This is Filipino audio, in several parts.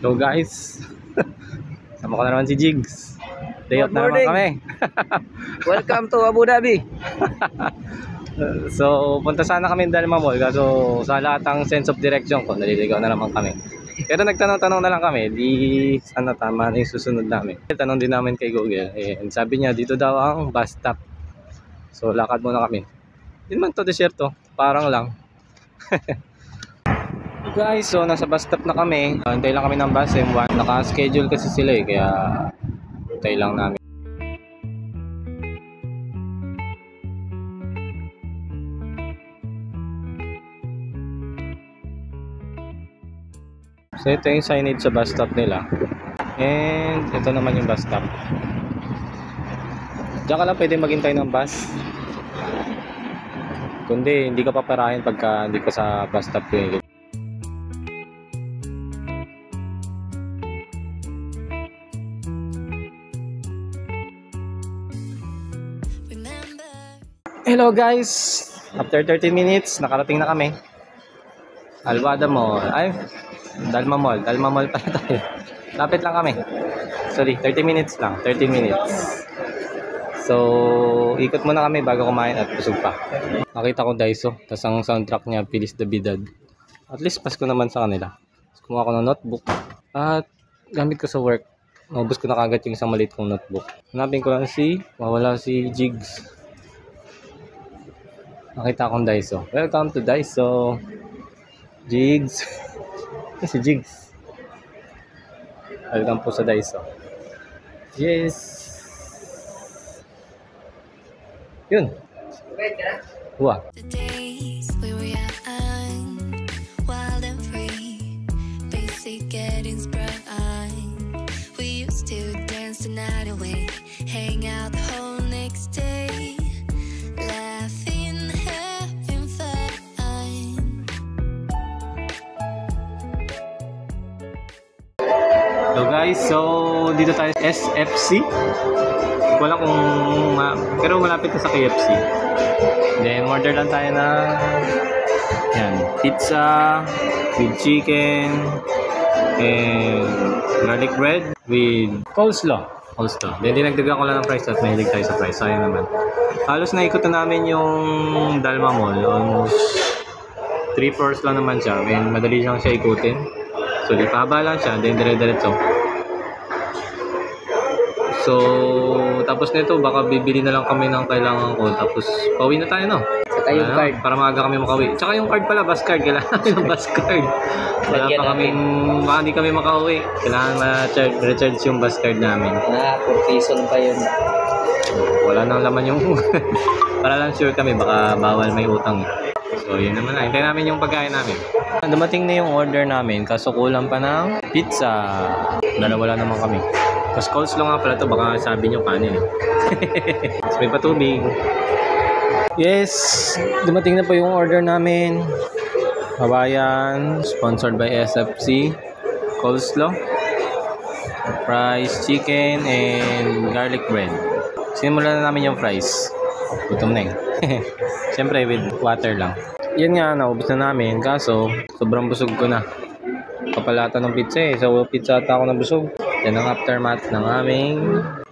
So guys, sama ko na naman si Jigs. Day out na naman kami. Welcome to Abu Dhabi. So punta sana kami Dalma Mall, kaso sa lahat ng sense of direction ko, naliligaw na naman kami. Pero nagtanong-tanong na lang kami, di sana tama na yung susunod namin. Tanong din namin kay Google, and sabi niya dito daw ang bus stop. So lakad muna kami. Hindi man to desierto, parang lang. Guys, so nasa bus stop na kami. Hintay lang kami ng bus M1. Naka-schedule kasi sila kaya hintay lang namin. So ito yung signage sa bus stop nila. And ito naman yung bus stop. Diyan ka lang pwede maghintay ng bus. Kundi hindi ka paparahin pagka hindi ka sa bus stop ko. Hello guys! After 30 minutes, nakarating na kami. Alwada Mall. Ay, Dalma Mall. Dalma Mall pala tayo. Lapit lang kami. Sorry, 30 minutes lang. 30 minutes. So, ikot muna kami bago kumain at busog pa. Nakita ko Daiso. Tapos ang soundtrack niya, Feliz Navidad. At least Pasko naman sa kanila. Tapos kumuha ko ng notebook. At gamit ko sa work. Naubos ko na kagad yung isang maliit kong notebook. Hanapin ko lang mawala si Jigs. Nakita akong Daiso. Welcome to Daiso. Jigs. Si Jigs. Welcome po sa Daiso. Yes. Yun. Wah. Hang out the whole next day. So guys, so dito tayo sa SFC. Wala kung pero malapit na sa KFC. Then order lang tayo na pizza with chicken and garlic bread with coleslaw. Then dinagdagan ko lang ng price at mahilig tayo sa price. Sayang naman. Halos naikot na namin yung Dalma Mall. Almost 3 floors lang naman siya. And madali lang siya ikutin. So, di pahaba lang siya, then dire-diretso. So, tapos nito, baka bibili na lang kami ng kailangan ko. Tapos, pauwi na tayo, no? Saka yung card. Para maaga kami makauwi. Tsaka yung card pala, bus card. Kailangan namin ng bus card. Wala pa kami, baka hindi kami makauwi. Kailangan ma-recharge yung bus card namin. 4 peso pa yun. Wala nang laman yung para lang sure kami, baka bawal may utang. So, yun naman na. Hintayin namin yung pagkain namin. Dumating na yung order namin, kaso kulang pa ng pizza. Wala naman kami. Tapos coleslaw nga pala ito, baka sabi nyo kanin. Tapos may patubig. Yes, dumating na po yung order namin. Hawaiian, sponsored by SFC. Coleslaw, fries, chicken, and garlic bread. Sinimulan na namin yung fries. Gutom na Siyempre with water lang. Yan nga, naubos na namin. Kaso, sobrang busog ko na. Kapalata ng pizza So, pizza ata ako na busog. Yan ang aftermath ng aming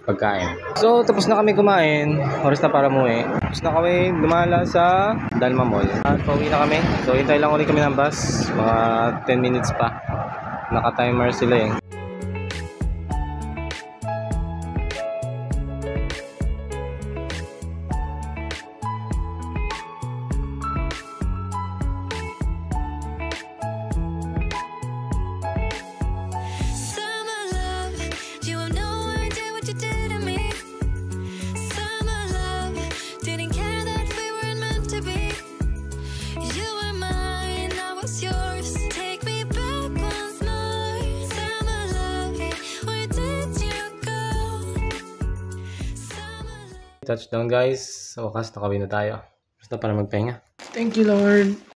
pagkain. So, tapos na kami kumain. Oras na para muwi. Tapos na kami dumala sa Dalma Mall. At pauwi na kami. So, hintay lang ulit kami ng bus. Mga 10 minutes pa. Naka-timer sila Touchdown guys. Sa wakas, nakawin na tayo. Basta para magpahinga. Thank you Lord.